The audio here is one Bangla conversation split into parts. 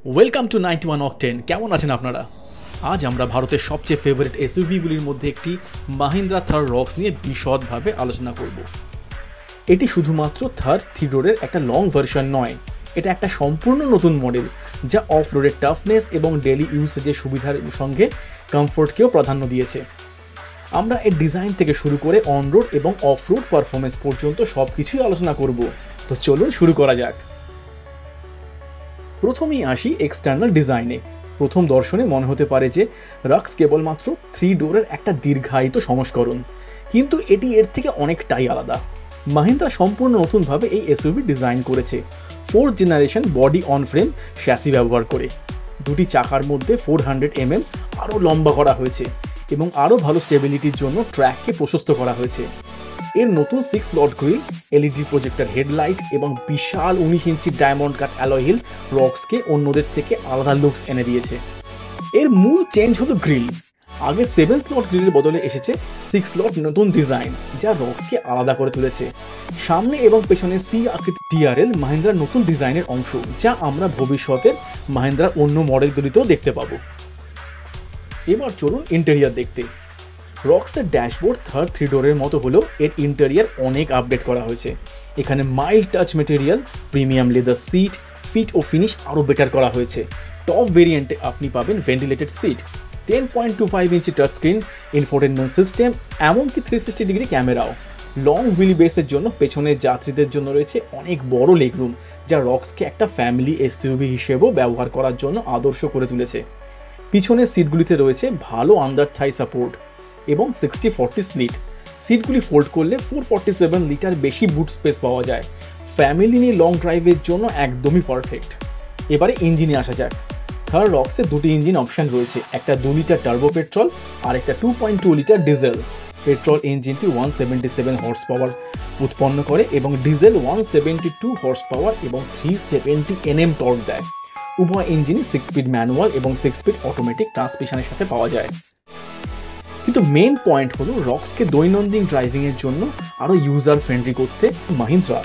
Welcome to 91 octane. কেমন আছেন আপনারা? আজ আমরা ভারতের সবচেয়ে ফেভারিট এসইউভিগুলির মধ্যে একটি মাহিন্দ্রা থার রক্স নিয়ে বিশদভাবে আলোচনা করব। এটি শুধুমাত্র থার থ্রি ডোরের একটা লং ভার্সন নয়, এটা একটা সম্পূর্ণ নতুন মডেল যা অফ রোডের টাফনেস এবং ডেলি ইউসেজের সুবিধার সঙ্গে কমফোর্টকেও প্রাধান্য দিয়েছে। আমরা এর ডিজাইন থেকে শুরু করে অন রোড এবং অফ রোড পারফরমেন্স পর্যন্ত সব কিছুই আলোচনা করব। তো চলুন শুরু করা যাক। প্রথমেই আসি এক্সটার্নাল ডিজাইনে। প্রথম দর্শনে মনে হতে পারে যে রক্স কেবলমাত্র থ্রি ডোরের একটা দীর্ঘায়িত সংস্করণ, কিন্তু এটি এর থেকে অনেকটাই আলাদা। মাহিন্দ্রা সম্পূর্ণ নতুনভাবে এই এসইউভি ডিজাইন করেছে, fourth generation body on frame chassis ব্যবহার করে। দুটি চাকার মধ্যে 400 আরও লম্বা করা হয়েছে এবং আরও ভালো স্টেবিলিটির জন্য ট্র্যাককে প্রশস্ত করা হয়েছে। এর নতুন 6 slot grill, LED projector headlight এবং বিশাল 19 ইঞ্চি ডায়মন্ড কাট অ্যালয় হুইল রক্সকে অন্যদের থেকে আলাদা লুকস এনে দিয়েছে। এর মূল চেঞ্জ হলো গ্রিল। আগে 7 স্লট গ্রিলের বদলে এসেছে 6 স্লট নতুন ডিজাইন, যা রক্সকে আলাদা করে তুলেছে। সামনে এবং পেছনে সি আকৃতি টিআরএল মাহিন্দ্রার নতুন ডিজাইনের অংশ, যা আমরা ভবিষ্যতের মাহিন্দ্রার অন্য মডেলগুলিতেও দেখতে পাবো। এবার চলুন ইন্টেরিয়ার দেখতে। রক্সের ড্যাশবোর্ড থার থ্রি ডোরের মতো হলেও এর ইন্টেরিয়ার অনেক আপডেট করা হয়েছে। এখানে mild touch material, premium leather seat, fit ও ফিনিশ আরও বেটার করা হয়েছে। টপ ভেরিয়েন্টে আপনি পাবেন ventilated seat, 10.25 inch touch screen, infotainment system, এমনকি 360 ডিগ্রি ক্যামেরাও। লং হুইল বেসের জন্য পেছনের যাত্রীদের জন্য রয়েছে অনেক বড় লেগরুম, যা রক্সকে একটা ফ্যামিলি এসইউভি হিসেবেও ব্যবহার করার জন্য আদর্শ করে তুলেছে। পিছনের সিটগুলিতে রয়েছে ভালো আন্ডার থাই সাপোর্ট এবং 60-40 স্প্লিট। সিটগুলি ফোল্ড করলে 447 লিটার বেশি বুট স্পেস পাওয়া যায়। ফ্যামিলি নিয়ে লং ড্রাইভের জন্য একদমই পারফেক্ট। এবারে ইঞ্জিনে আসা যাক। থার রক্সে দুটি ইঞ্জিন অপশন রয়েছে, একটা 2 লিটার টার্বো পেট্রোল আর একটা 2.2 লিটার ডিজেল। পেট্রোল ইঞ্জিনটি 177 হর্স পাওয়ার উৎপন্ন করে এবং ডিজেল 172 হর্স পাওয়ার এবং 370 Nm টর্ক দেয়। উভয় ইঞ্জিনই 6 স্পিড ম্যানুয়াল এবং 6 স্পিড অটোমেটিক ট্রান্সমিশনের সাথে পাওয়া যায়। কিন্তু মেইন পয়েন্ট হলো রক্সকে দৈনন্দিন ড্রাইভিং এর জন্য আরো ইউজার ফ্রেন্ডলি করতে মাহিন্দ্রা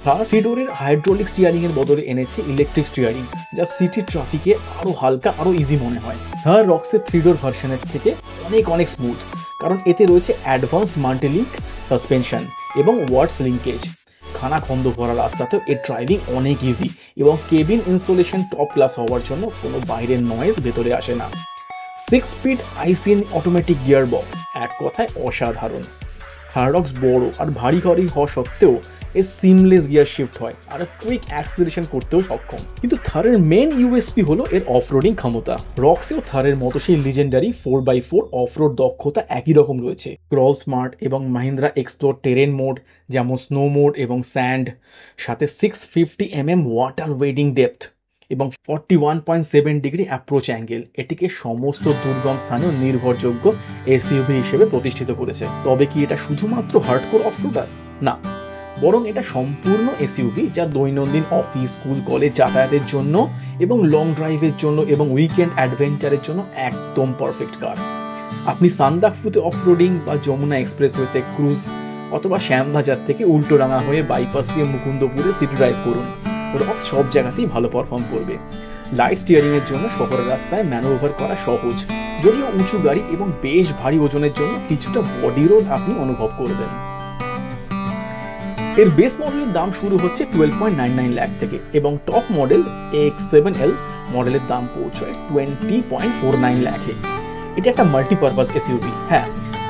থার থ্রি ডোরের হাইড্রোলিক স্টিয়ারিং এর বদলে এনেছে ইলেকট্রিক স্টিয়ারিং, যা সিটি ট্রাফিকে আরো হালকা আরো ইজি মনে হয়। থার রক্সের থ্রি ডোর ভার্সনের থেকে অনেক স্মুথ, কারণ এতে রয়েছে অ্যাডভান্স মাল্টিলিঙ্ক সাসপেনশন এবং ওয়াটস লিঙ্কেজ। খানাখন্দ ভরা রাস্তাতেও এর ড্রাইভিং অনেক ইজি এবং কেবিন ইনস্টলেশন টপ ক্লাস হওয়ার জন্য কোনো বাইরের নয়েজ ভেতরে আসে না। 6 speed ICN automatic gear box, এক কথায় অসাধারণ। থার রক্স বড় আর ভারী হওয়া সত্ত্বেও এর সিমলেস গিয়ার শিফট হয় আর কুইক অ্যাক্সিলারেশন করতেও সক্ষম। কিন্তু থারের মেন ইউএসপি হলো এর অফরোডিং ক্ষমতা। রক্সেও থারের মতো সেই লিজেন্ডারি 4x4 অফরোড দক্ষতা একই রকম রয়েছে। ক্রল স্মার্ট এবং মাহিন্দ্রা এক্সপ্লোর টেরেন মোড, যেমন স্নো মোড এবং স্যান্ড, সাথে 650 mm ওয়াটার ওয়েডিং ডেপথ এবং 41.7 ডিগ্রি অ্যাপ্রোচ অ্যাঙ্গেল এটিকে সমস্ত দুর্গম স্থানেও নির্ভরযোগ্য এসইউভি হিসেবে প্রতিষ্ঠিত করেছে। তবে কি এটা শুধুমাত্র হার্ডকোর অফরোডার? না, বরং এটা সম্পূর্ণ এসইউভি, যা দৈনন্দিন অফিস, স্কুল, কলেজ যাতায়াতের জন্য এবং লং ড্রাইভের জন্য এবং উইকেন্ড অ্যাডভেঞ্চারের জন্য একদম পারফেক্ট কার। আপনি সান্দাকফুতে অফরোডিং বা যমুনা এক্সপ্রেসওয়েতে ক্রুজ অথবা শ্যামবাজার থেকে উল্টোডাঙা হয়ে বাইপাস দিয়ে মুকুন্দপুরে সিটি ড্রাইভ করুন, রক্স সব জায়গাতেই ভালো পারফর্ম করবে। লাইট স্টিয়ারিং এর জন্য শহরের রাস্তায় ম্যানোভার করা সহজ, যদিও উঁচু গাড়ি এবং বেশ ভারী ওজনের জন্য কিছুটা বডি রোল আপনি অনুভব করবেন। এর বেস মডেলের দাম শুরু হচ্ছে 12.99 লাখ থেকে এবং টপ মডেল AX7L মডেলের দাম পৌঁছয় 20.49 লাখে। এটা একটা মাল্টিপারপাস এসইউভি। হ্যাঁ,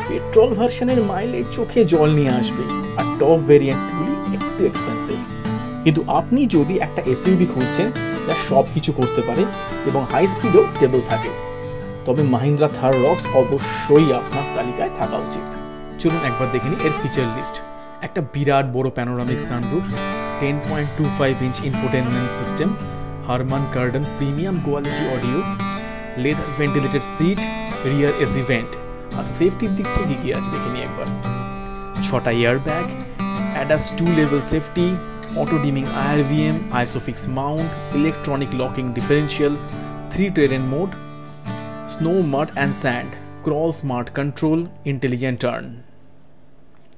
পেট্রোল ভার্সনের মাইলেজ চোখে জল নিয়ে আসবে আর টপ ভেরিয়েন্টগুলি একটু এক্সপেন্সিভ। কিন্তু আপনি যদি একটা এসইউভি খুঁজছেন যা সব কিছু করতে পারে এবং হাই স্পিডও স্টেবল থাকে, তবে মাহিন্দ্রা থার রক্স অবশ্যই আপনার তালিকায় থাকা উচিত। চলুন একবার দেখে নিই এর ফিচার লিস্ট। একটা বিরাট বড় panoramic sunroof, 10.25 inch infotainment system, Harman Kardon premium quality audio, leather ventilated seat, rear AC vent. আর সেফটির দিক থেকে কি আছে দেখে নিই একবার। 6টা airbag, ADAS 2 level safety, auto dimming IRVM, ISOFIX mount, electronic locking differential, 3 terrain mode, snow, mud and sand, crawl smart control, intelligent turn.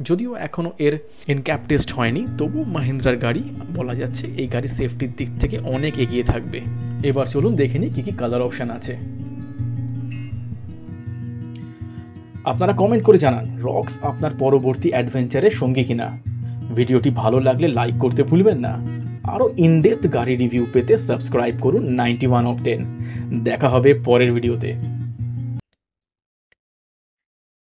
যদিও এখনও এর এনক্যাপ টেস্ট হয়নি, তবু মাহিন্দ্রার গাড়ি বলা যাচ্ছে এই গাড়ি সেফটির দিক থেকে অনেক এগিয়ে থাকবে। এবার চলুন দেখে নিই কী কী কালার অপশান আছে। আপনারা কমেন্ট করে জানান রক্স আপনার পরবর্তী অ্যাডভেঞ্চারের সঙ্গী কিনা। ভিডিওটি ভালো লাগলে লাইক করতে ভুলবেন না। আরও ইনডেপথ গাড়ি রিভিউ পেতে সাবস্ক্রাইব করুন 91 Octane। দেখা হবে পরের ভিডিওতে।